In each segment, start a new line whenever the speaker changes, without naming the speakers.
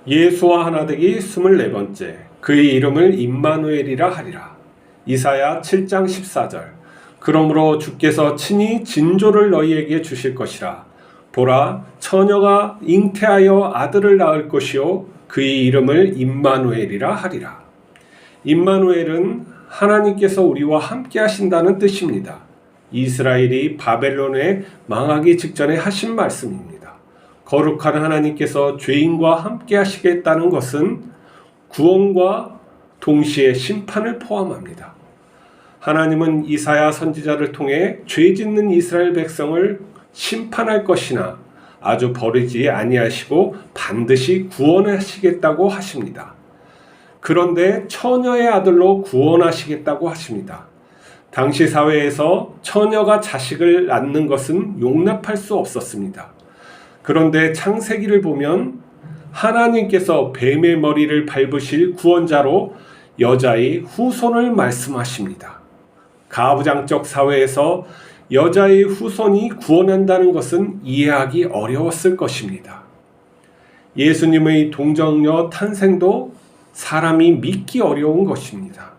예수와 하나 되기 24번째. 그의 이름을 임마누엘이라 하리라. 이사야 7장 14절. 그러므로 주께서 친히 진조를 너희에게 주실 것이라. 보라, 처녀가 잉태하여 아들을 낳을 것이요 그의 이름을 임마누엘이라 하리라. 임마누엘은 하나님께서 우리와 함께 하신다는 뜻입니다. 이스라엘이 바벨론에 망하기 직전에 하신 말씀입니다. 거룩한 하나님께서 죄인과 함께 하시겠다는 것은 구원과 동시에 심판을 포함합니다. 하나님은 이사야 선지자를 통해 죄 짓는 이스라엘 백성을 심판할 것이나 아주 버리지 아니하시고 반드시 구원하시겠다고 하십니다. 그런데 처녀의 아들로 구원하시겠다고 하십니다. 당시 사회에서 처녀가 자식을 낳는 것은 용납할 수 없었습니다. 그런데 창세기를 보면 하나님께서 뱀의 머리를 밟으실 구원자로 여자의 후손을 말씀하십니다. 가부장적 사회에서 여자의 후손이 구원한다는 것은 이해하기 어려웠을 것입니다. 예수님의 동정녀 탄생도 사람이 믿기 어려운 것입니다.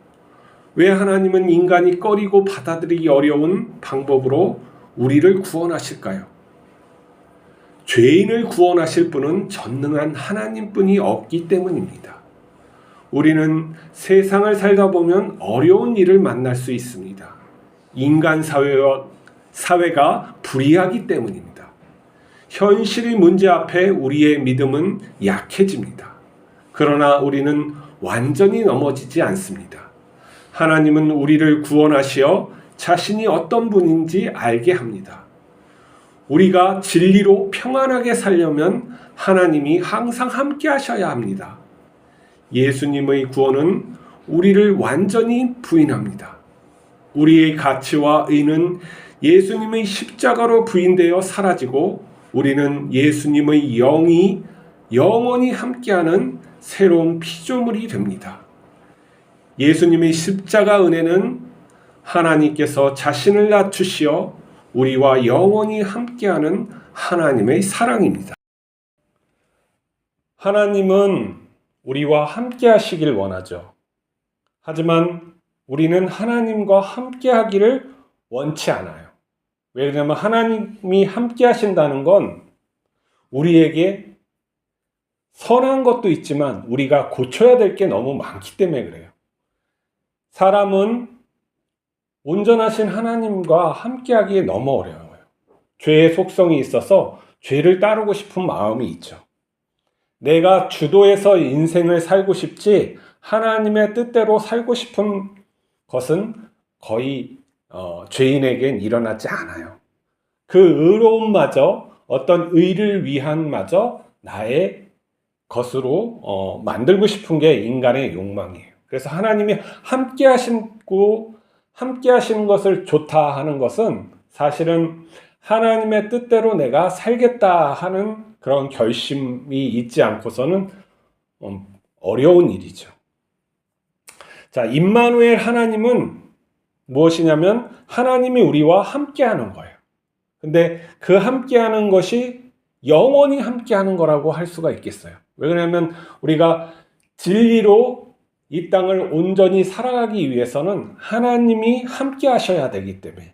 왜 하나님은 인간이 꺼리고 받아들이기 어려운 방법으로 우리를 구원하실까요? 죄인을 구원하실 분은 전능한 하나님뿐이 없기 때문입니다. 우리는 세상을 살다 보면 어려운 일을 만날 수 있습니다. 인간 사회가 불의하기 때문입니다. 현실의 문제 앞에 우리의 믿음은 약해집니다. 그러나 우리는 완전히 넘어지지 않습니다. 하나님은 우리를 구원하시어 자신이 어떤 분인지 알게 합니다. 우리가 진리로 평안하게 살려면 하나님이 항상 함께 하셔야 합니다. 예수님의 구원은 우리를 완전히 부인합니다. 우리의 가치와 의는 예수님의 십자가로 부인되어 사라지고 우리는 예수님의 영이 영원히 함께하는 새로운 피조물이 됩니다. 예수님의 십자가 은혜는 하나님께서 자신을 낮추시어 우리와 영원히 함께하는 하나님의 사랑입니다. 하나님은 우리와 함께 하시길 원하죠. 하지만 우리는 하나님과 함께 하기를 원치 않아요. 왜냐하면 하나님이 함께 하신다는 건 우리에게 선한 것도 있지만 우리가 고쳐야 될 게 너무 많기 때문에 그래요. 사람은 온전하신 하나님과 함께하기에 너무 어려워요. 죄의 속성이 있어서 죄를 따르고 싶은 마음이 있죠. 내가 주도해서 인생을 살고 싶지 하나님의 뜻대로 살고 싶은 것은 거의 죄인에겐 일어나지 않아요. 그 의로움마저 어떤 의를 위함마저 나의 것으로 만들고 싶은 게 인간의 욕망이에요. 그래서 하나님이 함께 하시는 것을 좋다 하는 것은 사실은 하나님의 뜻대로 내가 살겠다 하는 그런 결심이 있지 않고서는 어려운 일이죠. 자, 임마누엘 하나님은 무엇이냐면 하나님이 우리와 함께하는 거예요. 근데 그 함께하는 것이 영원히 함께하는 거라고 할 수가 있겠어요. 왜 그러냐면 우리가 진리로 이 땅을 온전히 살아가기 위해서는 하나님이 함께 하셔야 되기 때문에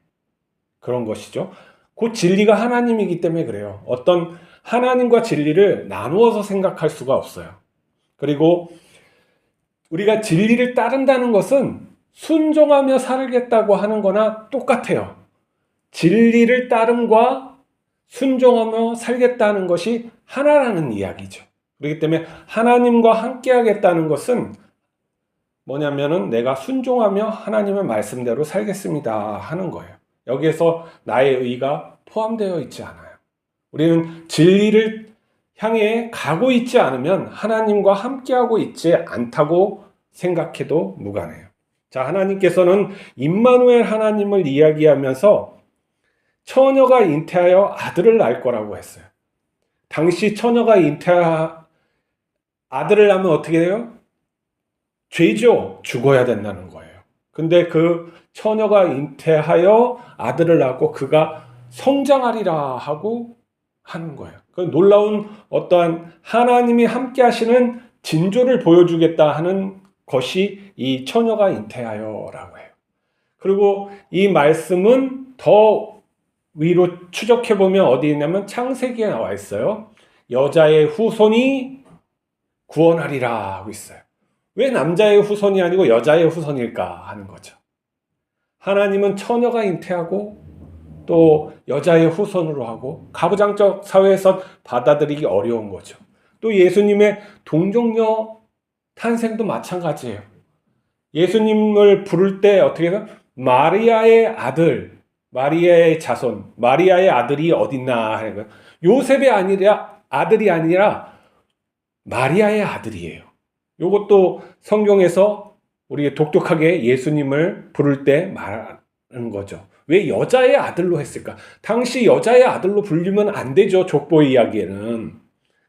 그런 것이죠. 그 진리가 하나님이기 때문에 그래요. 어떤 하나님과 진리를 나누어서 생각할 수가 없어요. 그리고 우리가 진리를 따른다는 것은 순종하며 살겠다고 하는 거나 똑같아요. 진리를 따름과 순종하며 살겠다는 것이 하나라는 이야기죠. 그렇기 때문에 하나님과 함께 하겠다는 것은 뭐냐면은 내가 순종하며 하나님의 말씀대로 살겠습니다 하는 거예요. 여기에서 나의 의가 포함되어 있지 않아요. 우리는 진리를 향해 가고 있지 않으면 하나님과 함께하고 있지 않다고 생각해도 무관해요. 자, 하나님께서는 임마누엘 하나님을 이야기하면서 처녀가 잉태하여 아들을 낳을 거라고 했어요. 당시 처녀가 아들을 낳으면 어떻게 돼요? 죄죠. 죽어야 된다는 거예요. 근데 그 처녀가 잉태하여 아들을 낳고 그가 성장하리라 하고 하는 거예요. 그 놀라운 어떠한 하나님이 함께 하시는 징조를 보여주겠다 하는 것이 이 처녀가 잉태하여라고 해요. 그리고 이 말씀은 더 위로 추적해 보면 어디 있냐면 창세기에 나와 있어요. 여자의 후손이 구원하리라 하고 있어요. 왜 남자의 후손이 아니고 여자의 후손일까 하는 거죠. 하나님은 처녀가 잉태하고 또 여자의 후손으로 하고 가부장적 사회에서 받아들이기 어려운 거죠. 또 예수님의 동정녀 탄생도 마찬가지예요. 예수님을 부를 때 어떻게 해서 마리아의 아들, 마리아의 자손, 마리아의 아들이 어딨나 하는 거예요. 요셉의 아들이 아니라 마리아의 아들이에요. 이것도 성경에서 우리 독특하게 예수님을 부를 때 말하는 거죠. 왜 여자의 아들로 했을까? 당시 여자의 아들로 불리면 안 되죠. 족보 이야기에는.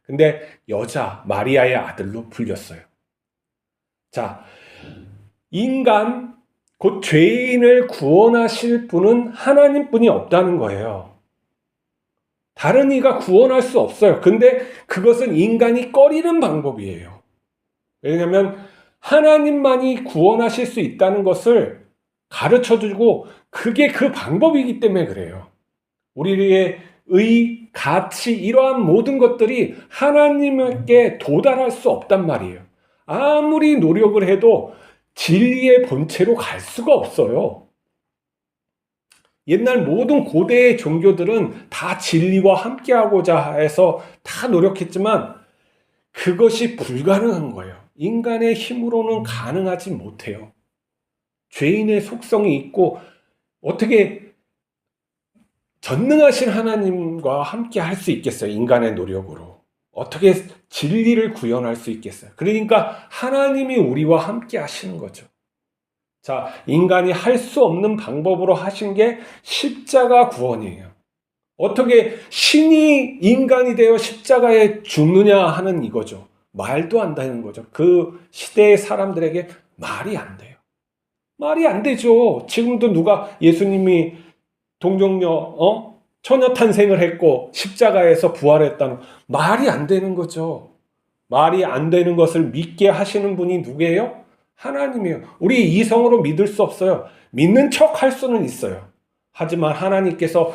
근데 여자 마리아의 아들로 불렸어요. 자, 인간 곧 죄인을 구원하실 분은 하나님뿐이 없다는 거예요. 다른 이가 구원할 수 없어요. 근데 그것은 인간이 꺼리는 방법이에요. 왜냐하면 하나님만이 구원하실 수 있다는 것을 가르쳐주고 그게 그 방법이기 때문에 그래요. 우리의 의, 가치 이러한 모든 것들이 하나님께 도달할 수 없단 말이에요. 아무리 노력을 해도 진리의 본체로 갈 수가 없어요. 옛날 모든 고대의 종교들은 다 진리와 함께하고자 해서 다 노력했지만 그것이 불가능한 거예요. 인간의 힘으로는 가능하지 못해요. 죄인의 속성이 있고 어떻게 전능하신 하나님과 함께 할 수 있겠어요? 인간의 노력으로. 어떻게 진리를 구현할 수 있겠어요? 그러니까 하나님이 우리와 함께 하시는 거죠. 자, 인간이 할 수 없는 방법으로 하신 게 십자가 구원이에요. 어떻게 신이 인간이 되어 십자가에 죽느냐 하는 이거죠. 말도 안 되는 거죠. 그 시대의 사람들에게 말이 안 돼요. 말이 안 되죠. 지금도 누가 예수님이 동정녀, 처녀 탄생을 했고 십자가에서 부활했다는 말이 안 되는 거죠. 말이 안 되는 것을 믿게 하시는 분이 누구예요? 하나님이에요. 우리 이성으로 믿을 수 없어요. 믿는 척 할 수는 있어요. 하지만 하나님께서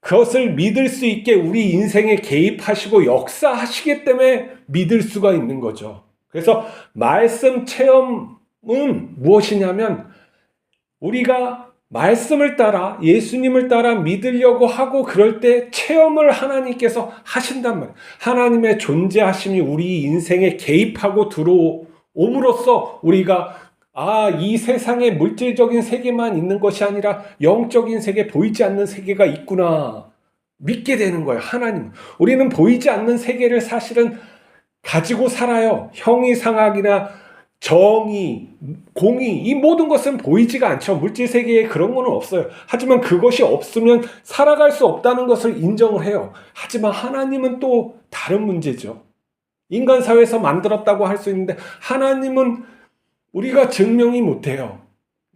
그것을 믿을 수 있게 우리 인생에 개입하시고 역사하시기 때문에 믿을 수가 있는 거죠. 그래서 말씀 체험은 무엇이냐면 우리가 말씀을 따라 예수님을 따라 믿으려고 하고 그럴 때 체험을 하나님께서 하신단 말이에요. 하나님의 존재하심이 우리 인생에 개입하고 들어옴으로써 우리가 이 세상에 물질적인 세계만 있는 것이 아니라 영적인 세계, 보이지 않는 세계가 있구나 믿게 되는 거예요. 하나님. 우리는 보이지 않는 세계를 사실은 가지고 살아요. 형이상학이나 정의, 공의 이 모든 것은 보이지가 않죠. 물질 세계에 그런 거는 없어요. 하지만 그것이 없으면 살아갈 수 없다는 것을 인정을 해요. 하지만 하나님은 또 다른 문제죠. 인간 사회에서 만들었다고 할 수 있는데 하나님은 우리가 증명이 못해요.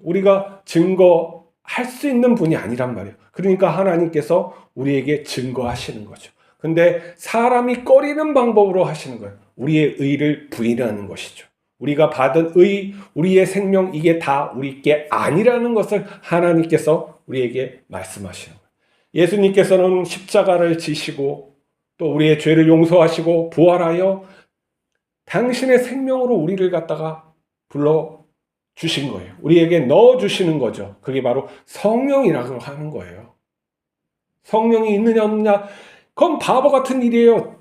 우리가 증거할 수 있는 분이 아니란 말이에요. 그러니까 하나님께서 우리에게 증거하시는 거죠. 근데 사람이 꺼리는 방법으로 하시는 거예요. 우리의 의를 부인하는 것이죠. 우리가 받은 의, 우리의 생명 이게 다 우리께 아니라는 것을 하나님께서 우리에게 말씀하시는 거예요. 예수님께서는 십자가를 지시고 또 우리의 죄를 용서하시고 부활하여 당신의 생명으로 우리를 갖다가 불러주신 거예요. 우리에게 넣어주시는 거죠. 그게 바로 성령이라고 하는 거예요. 성령이 있느냐 없느냐 그건 바보 같은 일이에요.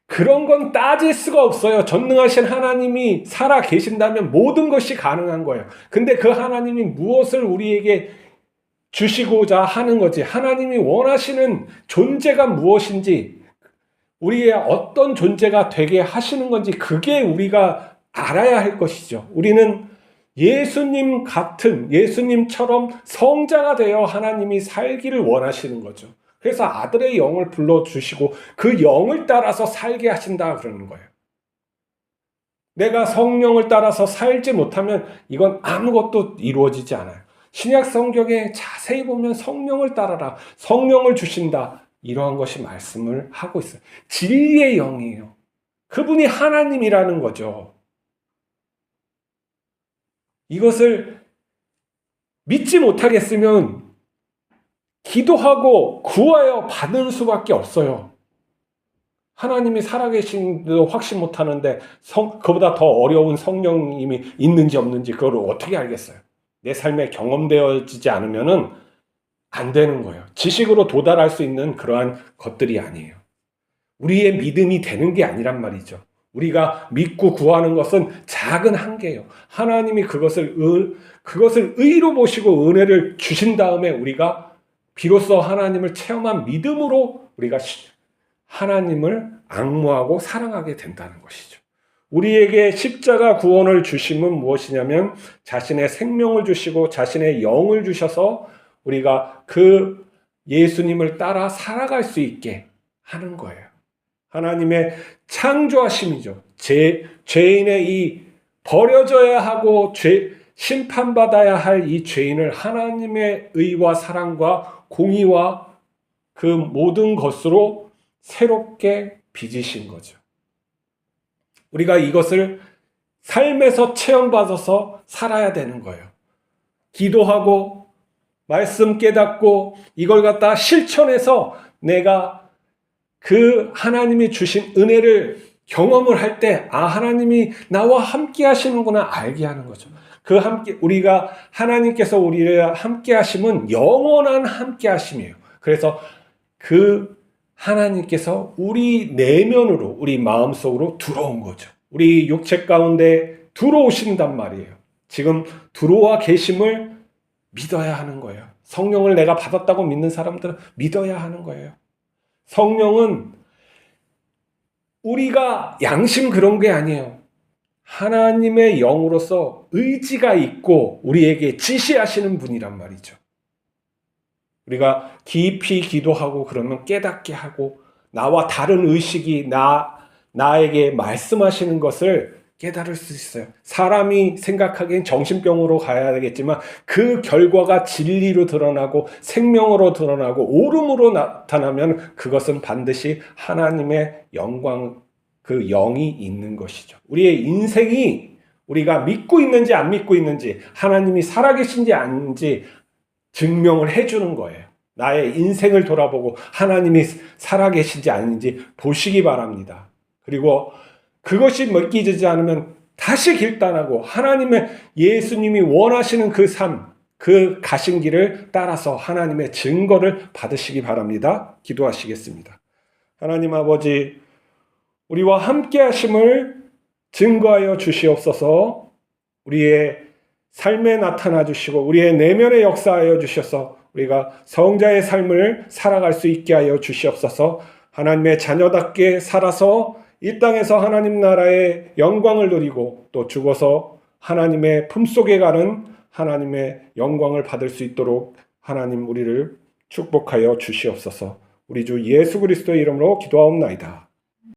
그런 건 따질 수가 없어요. 전능하신 하나님이 살아 계신다면 모든 것이 가능한 거예요. 근데 그 하나님이 무엇을 우리에게 주시고자 하는 거지, 하나님이 원하시는 존재가 무엇인지, 우리의 어떤 존재가 되게 하시는 건지 그게 우리가 알아야 할 것이죠. 우리는 예수님 같은, 예수님처럼 성자가 되어 하나님이 살기를 원하시는 거죠. 그래서 아들의 영을 불러주시고 그 영을 따라서 살게 하신다 그러는 거예요. 내가 성령을 따라서 살지 못하면 이건 아무것도 이루어지지 않아요. 신약 성경에 자세히 보면 성령을 따라라, 성령을 주신다, 이러한 것이 말씀을 하고 있어요. 진리의 영이에요. 그분이 하나님이라는 거죠. 이것을 믿지 못하겠으면 기도하고 구하여 받을 수밖에 없어요. 하나님이 살아계신지도 확신 못하는데 그보다 더 어려운 성령님이 있는지 없는지 그걸 어떻게 알겠어요? 내 삶에 경험되어지지 않으면 안 되는 거예요. 지식으로 도달할 수 있는 그러한 것들이 아니에요. 우리의 믿음이 되는 게 아니란 말이죠. 우리가 믿고 구하는 것은 작은 한계예요. 하나님이 그것을 의로 보시고 은혜를 주신 다음에 우리가 비로소 하나님을 체험한 믿음으로 우리가 하나님을 앙무하고 사랑하게 된다는 것이죠. 우리에게 십자가 구원을 주심은 무엇이냐면 자신의 생명을 주시고 자신의 영을 주셔서 우리가 그 예수님을 따라 살아갈 수 있게 하는 거예요. 하나님의 창조하심이죠. 죄인의 이 버려져야 하고 심판받아야 할 이 죄인을 하나님의 의와 사랑과 공의와 그 모든 것으로 새롭게 빚으신 거죠. 우리가 이것을 삶에서 체험받아서 살아야 되는 거예요. 기도하고 말씀 깨닫고 이걸 갖다 실천해서 내가 그 하나님이 주신 은혜를 경험을 할 때 하나님이 나와 함께 하시는구나 알게 하는 거죠. 우리가 하나님께서 우리를 함께 하심은 영원한 함께 하심이에요. 그래서 그 하나님께서 우리 내면으로 우리 마음속으로 들어온 거죠. 우리 육체 가운데 들어오신단 말이에요. 지금 들어와 계심을 믿어야 하는 거예요. 성령을 내가 받았다고 믿는 사람들은 믿어야 하는 거예요. 성령은 우리가 양심 그런 게 아니에요. 하나님의 영으로서 의지가 있고 우리에게 지시하시는 분이란 말이죠. 우리가 깊이 기도하고 그러면 깨닫게 하고 나와 다른 의식이 나에게 말씀하시는 것을 깨달을 수 있어요. 사람이 생각하기엔 정신병으로 가야 되겠지만 그 결과가 진리로 드러나고 생명으로 드러나고 옳음으로 나타나면 그것은 반드시 하나님의 영광, 그 영이 있는 것이죠. 우리의 인생이 우리가 믿고 있는지 안 믿고 있는지 하나님이 살아계신지 아닌지 증명을 해주는 거예요. 나의 인생을 돌아보고 하나님이 살아계신지 아닌지 보시기 바랍니다. 그리고 그것이 믿기지 않으면 다시 결단하고 하나님의 예수님이 원하시는 그 삶, 그 가신 길을 따라서 하나님의 증거를 받으시기 바랍니다. 기도하시겠습니다. 하나님 아버지, 우리와 함께 하심을 증거하여 주시옵소서. 우리의 삶에 나타나 주시고 우리의 내면에 역사하여 주셔서 우리가 성자의 삶을 살아갈 수 있게 하여 주시옵소서. 하나님의 자녀답게 살아서 이 땅에서 하나님 나라의 영광을 누리고 또 죽어서 하나님의 품속에 가는 하나님의 영광을 받을 수 있도록 하나님 우리를 축복하여 주시옵소서. 우리 주 예수 그리스도의 이름으로 기도하옵나이다.